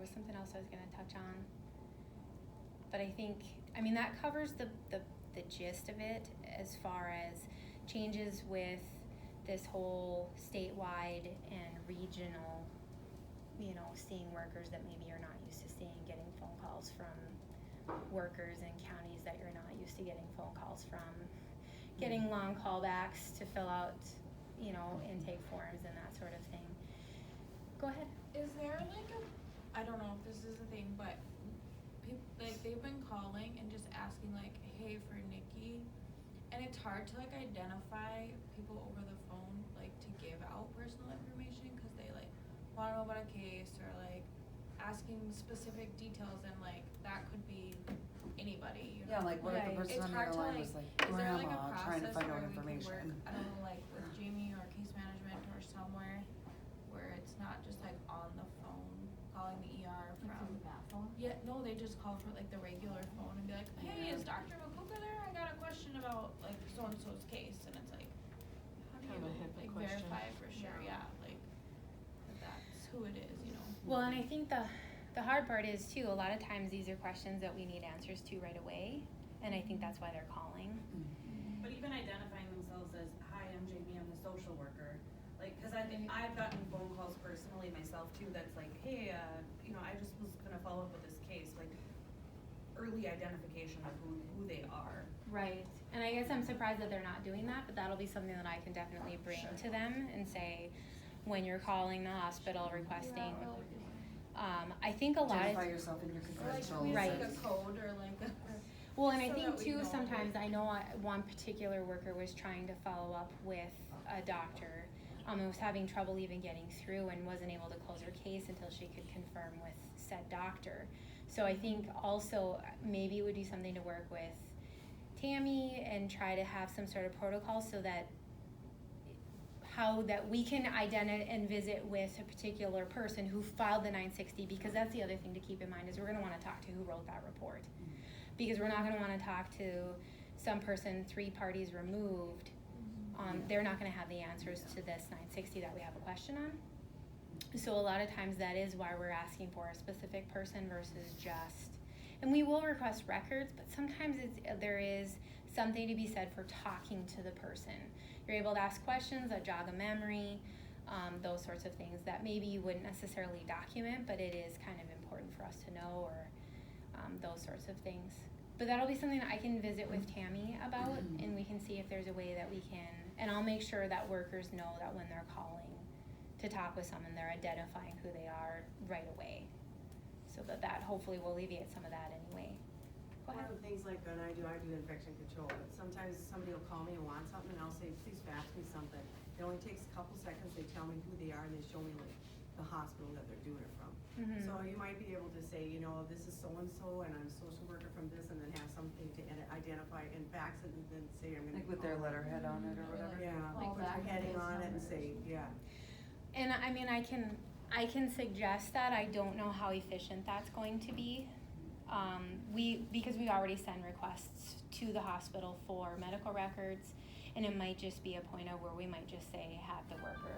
was something else I was gonna touch on. But I think, that covers the gist of it as far as changes with this whole statewide and regional, seeing workers that maybe you're not used to seeing, getting phone calls from workers in counties that you're not used to getting phone calls from, getting long callbacks to fill out, intake forms and that sort of thing. Go ahead. Is there I don't know if this is a thing, but they've been calling and just asking hey, for Nikki, and it's hard to identify people over the phone to give out personal information because they want to know about a case or asking specific details, and that could be anybody, Yeah, what if the person it's on the hard other to line was is there a grandma trying to process find out where we information? could work, I don't know, with Jamie or case management or somewhere where it's not just on the phone calling the ER from that phone? Yeah, no, they just call for the regular phone and be like, hey, is Dr. McCooker there? I got a question about so and so's case, and it's how do Kind of a you HIPAA question. verify for sure? Yeah, that that's who it is, Well, and I think the hard part is too, a lot of times these are questions that we need answers to right away, and I think that's why they're calling. But even identifying themselves as, hi, I'm Jamie, I'm the social worker. Because I've gotten phone calls personally myself too that's hey, I just was going to follow up with this case. Early identification of who they are. Right. And I guess I'm surprised that they're not doing that, but that'll be something that I can definitely bring to them and say, when you're calling the hospital requesting, I think a lot of Identify yourself and your credentials. Right. a code or well, and I so think that we too, know, sometimes I know one particular worker was trying to follow up with a doctor, and was having trouble even getting through and wasn't able to close her case until she could confirm with said doctor. So I think also maybe it would be something to work with Tammy and try to have some sort of protocol so that we can identify and visit with a particular person who filed the 960, because that's the other thing to keep in mind is we're going to want to talk to who wrote that report, because we're not going to want to talk to some person 3 parties removed. They're not going to have the answers to this 960 that we have a question on. So a lot of times that is why we're asking for a specific person versus just, and we will request records, but sometimes there is something to be said for talking to the person. You're able to ask questions that jog a memory, those sorts of things that maybe you wouldn't necessarily document, but it is kind of important for us to know, or those sorts of things. But that'll be something that I can visit with Tammy about, and we can see if there's a way that we can, and I'll make sure that workers know that when they're calling to talk with someone, they're identifying who they are right away, so that hopefully will alleviate some of that anyway. Go One ahead. of the things I do infection control, but sometimes somebody will call me and want something, and I'll say, please fax me something. It only takes a couple seconds, they tell me who they are, and they show me the hospital that they're doing it from. So you might be able to say, this is so-and-so, and I'm a social worker from this, and then have something to identify and fax it, and then say I'm gonna with their letterhead on it or whatever. Yeah, Call put your back heading and on it and numbers. say, yeah. And I can suggest that. I don't know how efficient that's going to be. Because we already send requests to the hospital for medical records, and it might just be a point of where we might just say have the worker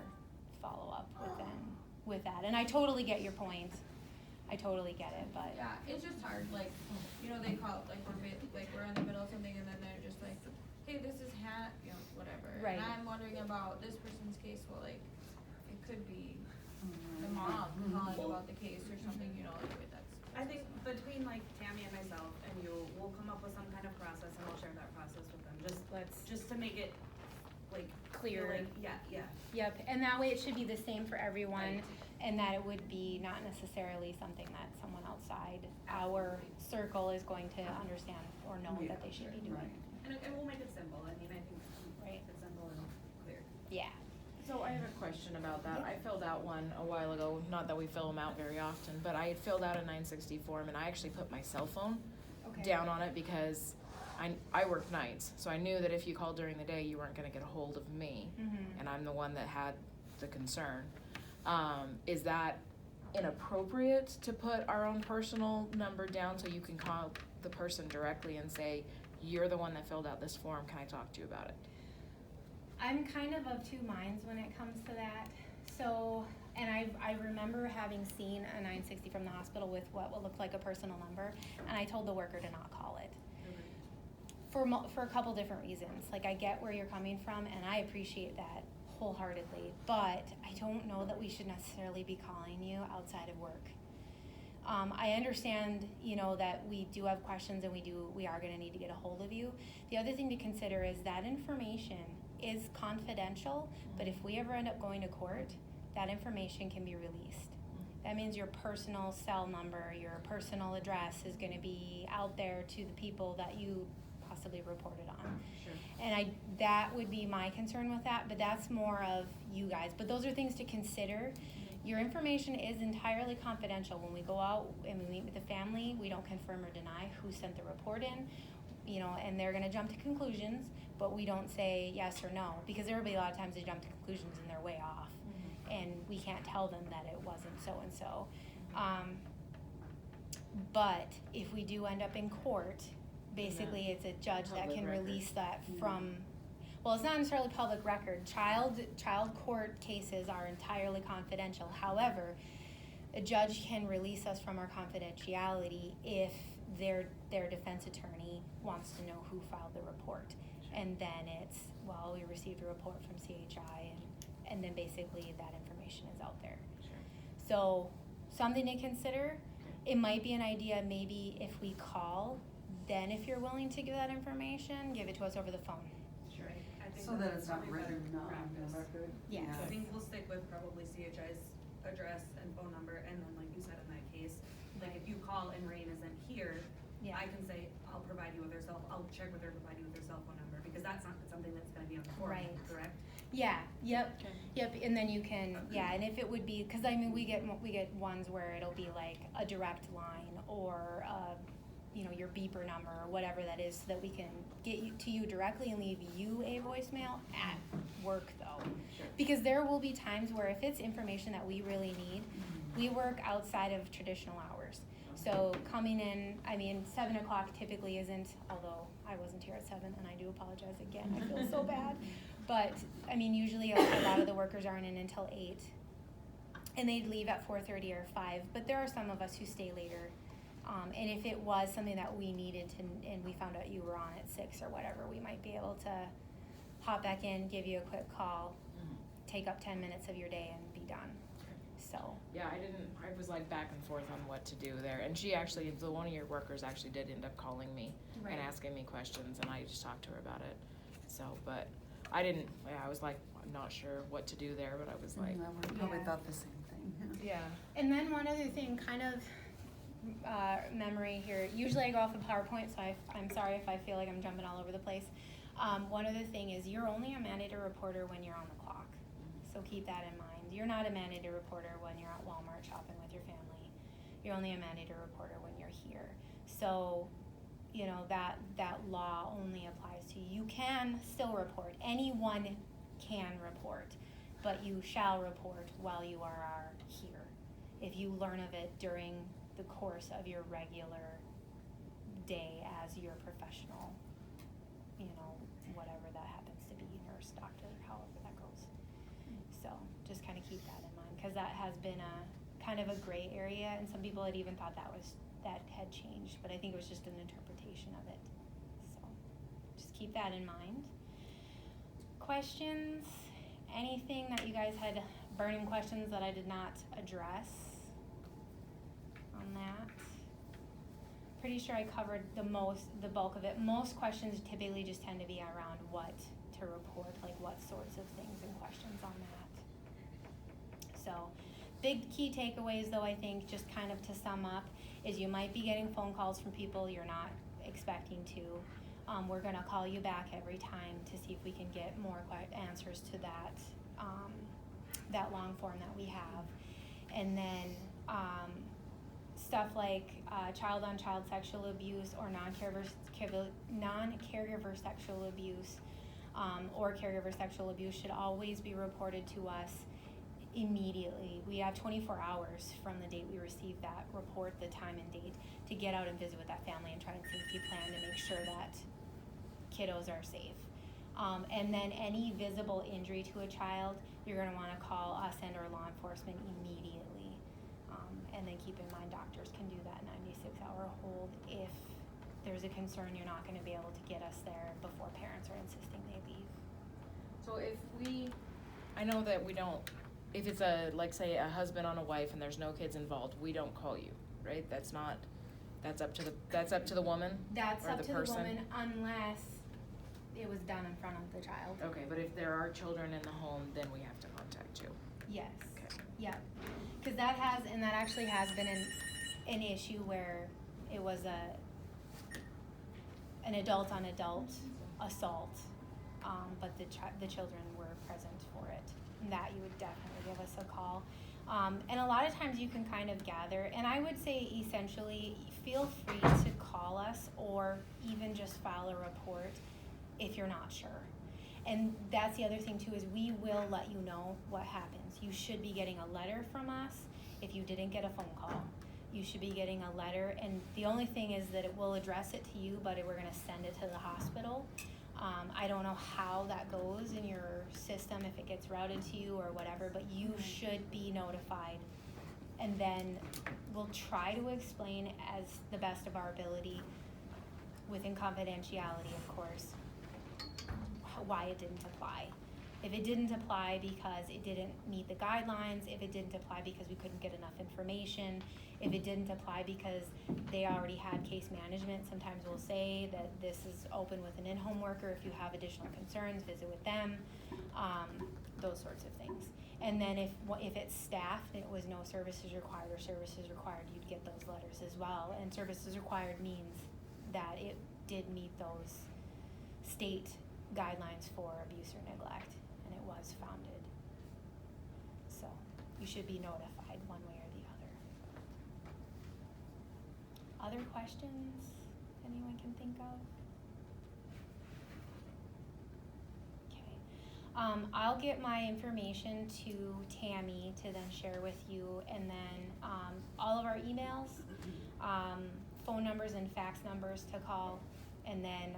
follow up with them with that. And I totally get your point. I totally get it, but yeah, it's just hard. They call we're in the middle of something, and then they're just hey, this is whatever. Right. And I'm wondering about this person's case. Well, it could be the mom calling about the case or something. That's. I think between Tammy and myself and you, we'll come up with some kind of process, and we'll share that process with them. Just to make it clear. Yeah. Yep, and that way it should be the same for everyone, Right. and that it would be not necessarily something that someone outside our circle is going to understand or know that they should be doing. And we'll make it simple. I think Right. it's simple and clear. Yeah. So I have a question about that. I filled out one a while ago, not that we fill them out very often, but I had filled out a 960 form, and I actually put my cell phone down on it because I worked nights, so I knew that if you called during the day, you weren't going to get a hold of me, and I'm the one that had the concern. Is that inappropriate to put our own personal number down so you can call the person directly and say, you're the one that filled out this form, can I talk to you about it? I'm kind of two minds when it comes to that. So And I remember having seen a 960 from the hospital with what will look like a personal number, and I told the worker to not call it. For a couple different reasons. Like, I get where you're coming from, and I appreciate that wholeheartedly, but I don't know that we should necessarily be calling you outside of work. I understand, you know, that we do have questions and we are gonna need to get a hold of you. The other thing to consider is that information is confidential, but if we ever end up going to court, that information can be released. That means your personal cell number, your personal address is gonna be out there to the people that you possibly reported on. Sure. And that would be my concern with that, but that's more of you guys. But those are things to consider. Your information is entirely confidential. When we go out and we meet with the family, we don't confirm or deny who sent the report in, you know, and they're gonna jump to conclusions, but we don't say yes or no, because everybody, a lot of times, they jump to conclusions and they're way off. And we can't tell them that it wasn't so-and-so. But if we do end up in court, basically it's a judge that Public can record. release that from, well, it's not necessarily public record. Child court cases are entirely confidential. However, a judge can release us from our confidentiality if their defense attorney wants to know who filed the report. And then it's, well, we received a report from CHI, and then basically that information is out there. Sure. So, something to consider. It might be an idea, maybe if we call, then if you're willing to give that information, give it to us over the phone. Sure. I think So that it's not probably better written on practice. the record? Yes. I think we'll stick with probably CHI's address and phone number, and then like you said in that case, like if you call and Rain isn't here, Yeah. I can say, I'll provide you with I'll check with her, provide you with her cell phone number, because that's not something that's gonna be on the form, Right. correct? Yeah, yep, Okay. yep, and then you can, yeah, and if it would be, cause I mean, we get ones where it'll be like a direct line or, you know, your beeper number or whatever that is, so that we can get to you directly and leave you a voicemail at work though. Sure. Because there will be times where if it's information that we really need, we work outside of traditional hours. So coming in, I mean, 7 o'clock typically isn't, although I wasn't here at 7 and I do apologize again, I feel so bad. But, I mean, usually a lot of the workers aren't in until 8. And they'd leave at 4:30 or 5, but there are some of us who stay later. And if it was something that we needed to, and we found out you were on at 6 or whatever, we might be able to hop back in, give you a quick call, take up 10 minutes of your day and be done. So, Yeah, I was like back and forth on what to do there, and she actually, one of your workers actually did end up calling me Right. and asking me questions, and I just talked to her about it. So, but I was like, I'm not sure what to do there, but I was like, We probably Yeah. thought the same thing. yeah. and then one other thing, kind of memory here. Usually I go off of PowerPoint, so I'm sorry if I feel like I'm jumping all over the place. One other thing is you're only a mandated reporter when you're on the clock, so keep that in mind. You're not a mandated reporter when you're at Walmart shopping with your family. You're only a mandated reporter when you're here. So, you know, that law only applies to you. You can still report. Anyone can report, but you shall report while you are here. If you learn of it during the course of your regular day as your professional, you know, whatever that happens to be, nurse, doctor, however that goes. So just kind of keep that in mind, because that has been a kind of a gray area, and some people had even thought that had changed, but I think it was just an interpretation of it. So just keep that in mind. Questions? Anything that you guys had burning questions that I did not address on that? Pretty sure I covered the bulk of it. Most questions typically just tend to be around what to report, like what sorts of things and questions on that. So, big key takeaways though, I think, just kind of to sum up, is you might be getting phone calls from people you're not expecting to. We're gonna call you back every time to see if we can get more answers to that long form that we have. And then stuff like child-on-child sexual abuse or non-caregiver sexual abuse or caregiver sexual abuse should always be reported to us immediately. We have 24 hours from the date we receive that report, the time and date, to get out and visit with that family and try and safety plan to make sure that kiddos are safe. And then any visible injury to a child, you're gonna wanna call us and or law enforcement immediately. And then keep in mind, doctors can do that 96-hour hold if there's a concern you're not gonna be able to get us there before parents are insisting they leave. So if I know that we don't, if it's like say a husband on a wife and there's no kids involved, we don't call you, right? That's up to the woman? That's Or up the to the person? woman unless it was done in front of the child. Okay, but if there are children in the home, then we have to contact you. Yes. Okay. Yep. Cause that actually has been an issue where it was an adult on adult assault, but the children were present for it. And that you would definitely give us a call. And a lot of times you can kind of gather, and I would say essentially feel free to call us or even just file a report if you're not sure. And that's the other thing too, is we will let you know what happens. You should be getting a letter from us if you didn't get a phone call. You should be getting a letter, and the only thing is that it will address it to you, but we're gonna send it to the hospital. I don't know how that goes in your system, if it gets routed to you or whatever, but you should be notified. And then we'll try to explain as the best of our ability, within confidentiality, of course, why it didn't apply. If it didn't apply because it didn't meet the guidelines, if it didn't apply because we couldn't get enough information, if it didn't apply because they already had case management, sometimes we'll say that this is open with an in-home worker. If you have additional concerns, visit with them, those sorts of things. And then if it's staff, it was no services required or services required, you'd get those letters as well. And services required means that it did meet those state guidelines for abuse or neglect, and it was founded. So you should be notified one way or the other. Other questions anyone can think of? Okay. I'll get my information to Tammy to then share with you, and then all of our emails, phone numbers and fax numbers to call, and then